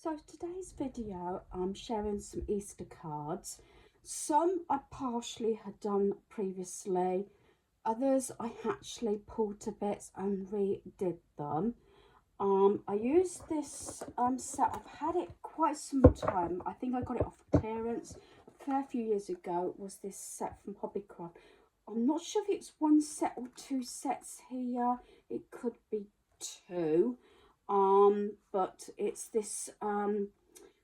So today's video, I'm sharing some Easter cards. Some I partially had done previously, others I actually pulled to bits and redid them. I used this set, I've had it quite some time. I think I got it off clearance a fair few years ago. Was this set from Hobbycraft. I'm not sure if it's one set or two sets here. It could be two. But it's this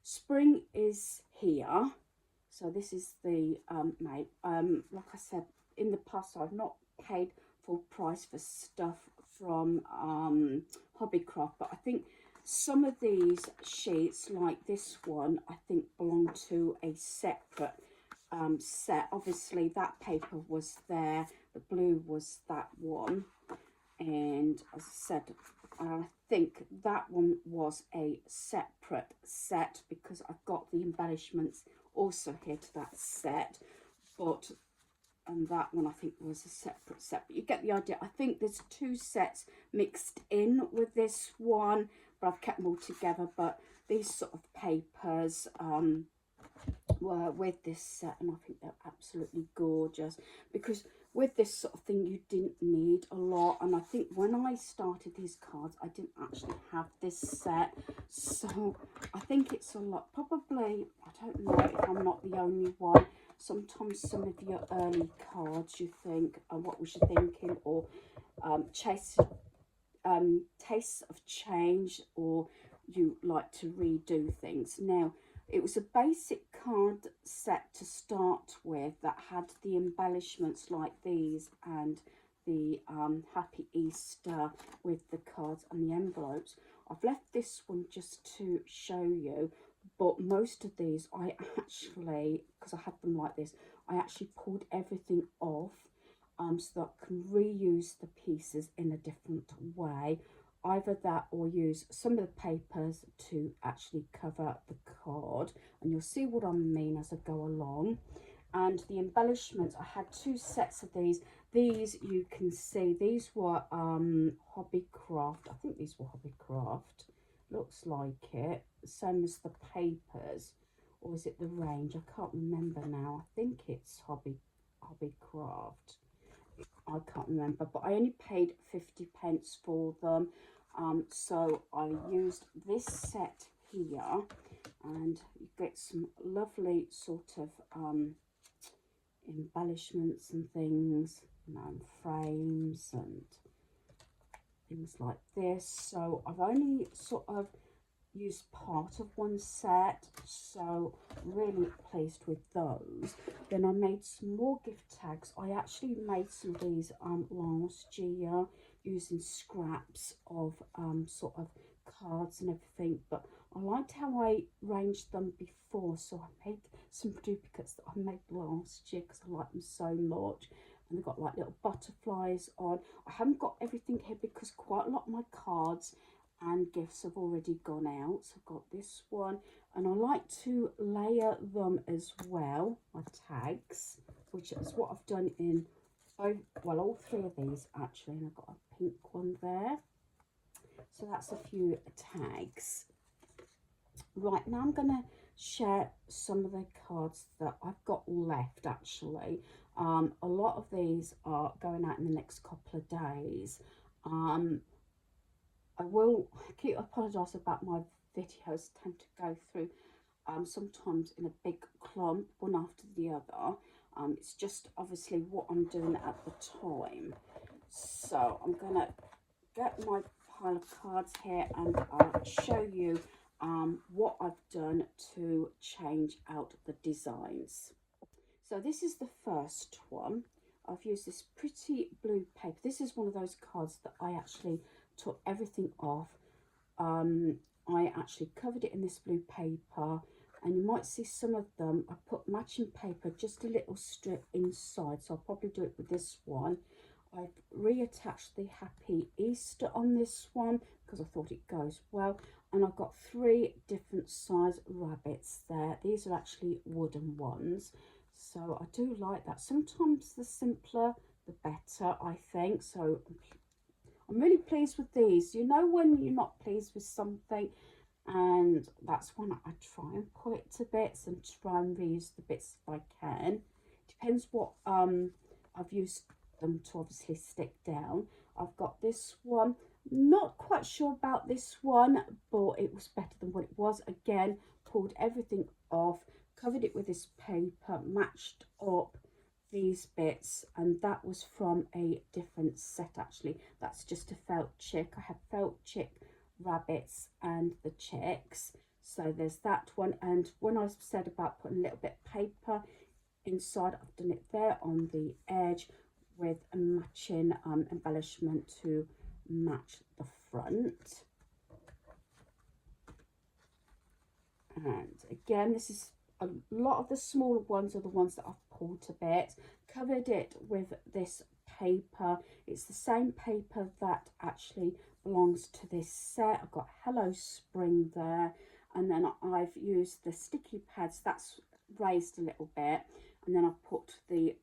spring is here. So this is the mate. Like I said in the past, I've not paid full price for stuff from Hobbycraft, but I think some of these sheets, like this one, I think belong to a separate set. Obviously that paper was there, the blue was that one, and as I said, I think that one was a separate set because I've got the embellishments also here to that set, but and that one I think was a separate set, but you get the idea. I think there's two sets mixed in with this one, but I've kept them all together. But these sort of papers were with this set, and I think they're absolutely gorgeous because with this sort of thing you didn't need a lot. And I think when I started these cards I didn't actually have this set, so I think it's a lot. Probably, I don't know if I'm not the only one. Sometimes some of your early cards you think, what was you thinking, or tastes of change, or you like to redo things. Now, it was a basic card set to start with that had the embellishments like these and the Happy Easter with the cards and the envelopes. I've left this one just to show you, but most of these I actually, because I had them like this, I actually pulled everything off so that I can reuse the pieces in a different way. Either that or use some of the papers to actually cover the card, and you'll see what I mean as I go along. And the embellishments, I had two sets of these. These you can see, these were Hobbycraft. I think these were Hobbycraft, looks like it, same as the papers, or is it the range? I can't remember now. I think it's Hobbycraft, I can't remember, but I only paid 50p for them. So I used this set here, and you get some lovely sort of embellishments and things, and frames and things like this. So I've only sort of used part of one set, so really pleased with those. Then I made some more gift tags. I actually made some of these last year using scraps of sort of cards and everything, but I liked how I arranged them before, so I made some duplicates that I made last year because I like them so much. And they've got like little butterflies on. I haven't got everything here because quite a lot of my cards and gifts have already gone out. So I've got this one, and I like to layer them as well, my tags, which is what I've done in all three of these actually, and I've got a pink one there. So that's a few tags. Right, now I'm gonna share some of the cards that I've got left actually. A lot of these are going out in the next couple of days. I will keep apologise about my videos tend to go through sometimes in a big clump, one after the other. It's just obviously what I'm doing at the time. So I'm going to get my pile of cards here and I'll show you what I've done to change out the designs. So this is the first one. I've used this pretty blue paper. This is one of those cards that I actually took everything off. I actually covered it in this blue paper, and you might see some of them I put matching paper, just a little strip inside, so I'll probably do it with this one. I've reattached the Happy Easter on this one because I thought it goes well, and I've got 3 different size rabbits there. These are actually wooden ones, so I do like that. Sometimes the simpler the better, I think. So I'm really pleased with these. You know when you're not pleased with something and that's when I try and pull it to bits and try and reuse the bits if I can. Depends what I've used them to obviously stick down. I've got this one, not quite sure about this one, but it was better than what it was. Again, pulled everything off, covered it with this paper, matched up these bits, and that was from a different set actually. That's just a felt chick. I have felt chick rabbits and the chicks, so there's that one. And when I said about putting a little bit of paper inside, I've done it there on the edge with a matching embellishment to match the front. And again, this is a lot of the smaller ones are the ones that I've pulled a bit, covered it with this paper. It's the same paper that actually belongs to this set. I've got Hello Spring there, and then I've used the sticky pads that's raised a little bit, and then I've put the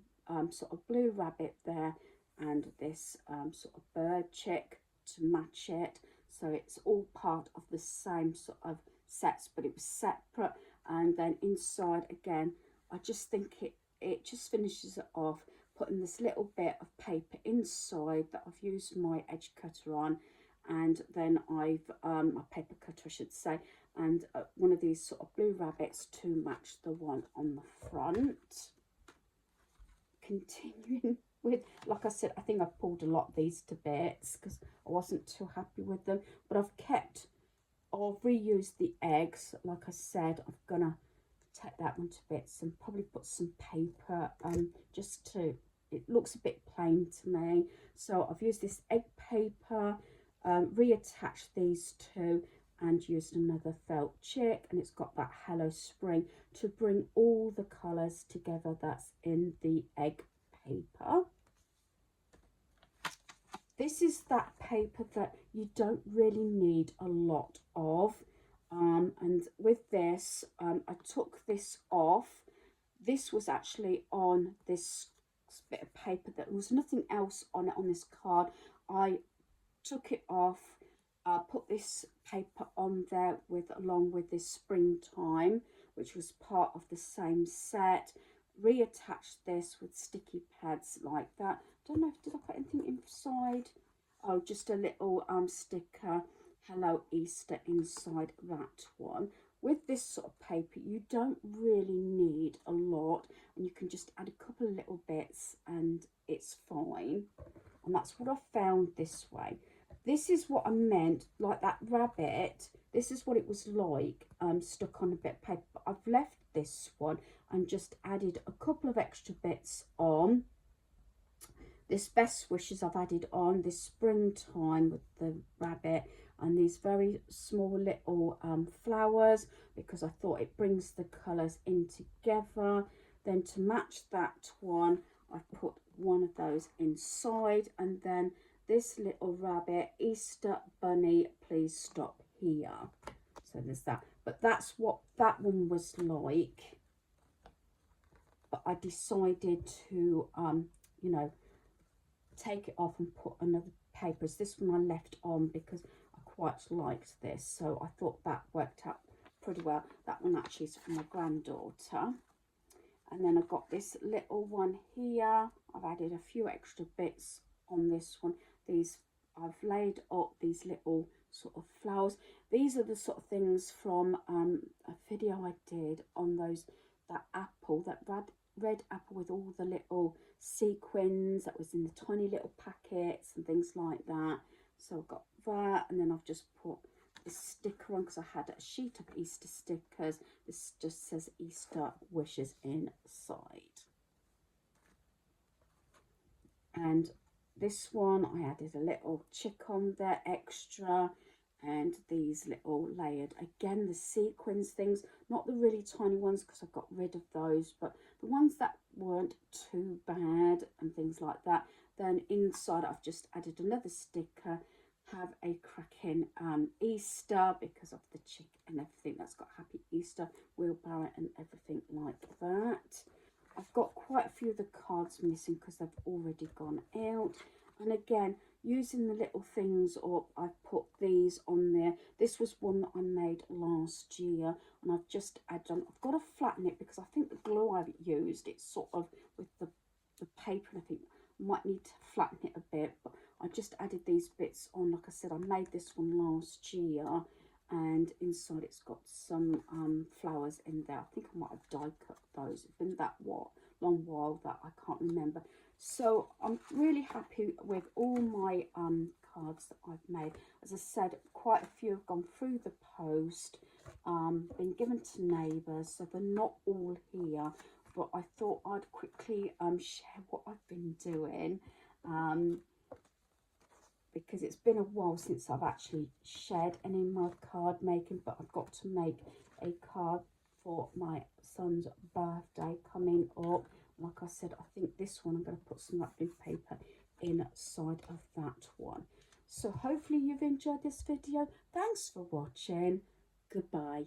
sort of blue rabbit there and this sort of bird chick to match it, so it's all part of the same sort of sets, but it was separate. And then inside again, I just think it just finishes it off, putting this little bit of paper inside that I've used my edge cutter on, and then I've my paper cutter I should say, and one of these sort of blue rabbits to match the one on the front. Continuing with, like I said, I think I've pulled a lot of these to bits because I wasn't too happy with them, but I've kept or reused the eggs. Like I said, I'm gonna take that one to bits and probably put some paper just to, it looks a bit plain to me, so I've used this egg paper, reattached these two, and used another felt chick, and it's got that Hello Spring to bring all the colours together that's in the egg paper. This is that paper that you don't really need a lot of, and with this I took this off. This was actually on this bit of paper, there was nothing else on it on this card. I took it off, put this paper on there with along with this Springtime, which was part of the same set, reattached this with sticky pads like that. Don't know if did I put anything inside. Oh, just a little sticker, Hello Easter, inside that one. With this sort of paper you don't really need a lot, and you can just add a couple of little bits and it's fine. And that's what I found this way. This is what I meant, like that rabbit, this is what it was like stuck on a bit of paper. But I've left this one and just added a couple of extra bits on. This Best Wishes I've added on, this Springtime with the rabbit, and these very small little flowers, because I thought it brings the colours in together. Then to match that one, I put one of those inside, and then this little rabbit, Easter Bunny, please stop here. So there's that. But that's what that one was like. But I decided to, you know, take it off and put another paper. This one I left on because I quite liked this, so I thought that worked out pretty well. That one actually is for my granddaughter. And then I've got this little one here. I've added a few extra bits on this one. These, I've laid up these little sort of flowers. These are the sort of things from a video I did on that apple, that red apple with all the little sequins that was in the tiny little packets and things like that. So I've got that, and then I've just put this sticker on because I had a sheet of Easter stickers. This just says Easter Wishes inside. And this one I added a little chick on there extra, and these little layered, again the sequins things, not the really tiny ones because I've got rid of those, but the ones that weren't too bad and things like that. Then inside I've just added another sticker, have a cracking Easter, because of the chick and everything, that's got Happy Easter, wheelbarrow and everything like that. I've got quite a few of the cards missing because they've already gone out. And again, using the little things up, I've put these on there. This was one that I made last year, and I've just added on. I've got to flatten it because I think the glue I've used, it's sort of with the paper, and I think I might need to flatten it a bit, but I just added these bits on. Like I said, I made this one last year, and inside it's got some flowers in there. I think I might have die cut those. It's been that long while that I can't remember. So I'm really happy with all my cards that I've made. As I said, quite a few have gone through the post, been given to neighbours, so they're not all here, but I thought I'd quickly share what I've been doing, because it's been a while since I've actually shared any of my card making, but I've got to make a card for my son's birthday coming up. Like I said, I think this one, I'm going to put some like blue paper inside of that one. So hopefully you've enjoyed this video. Thanks for watching. Goodbye.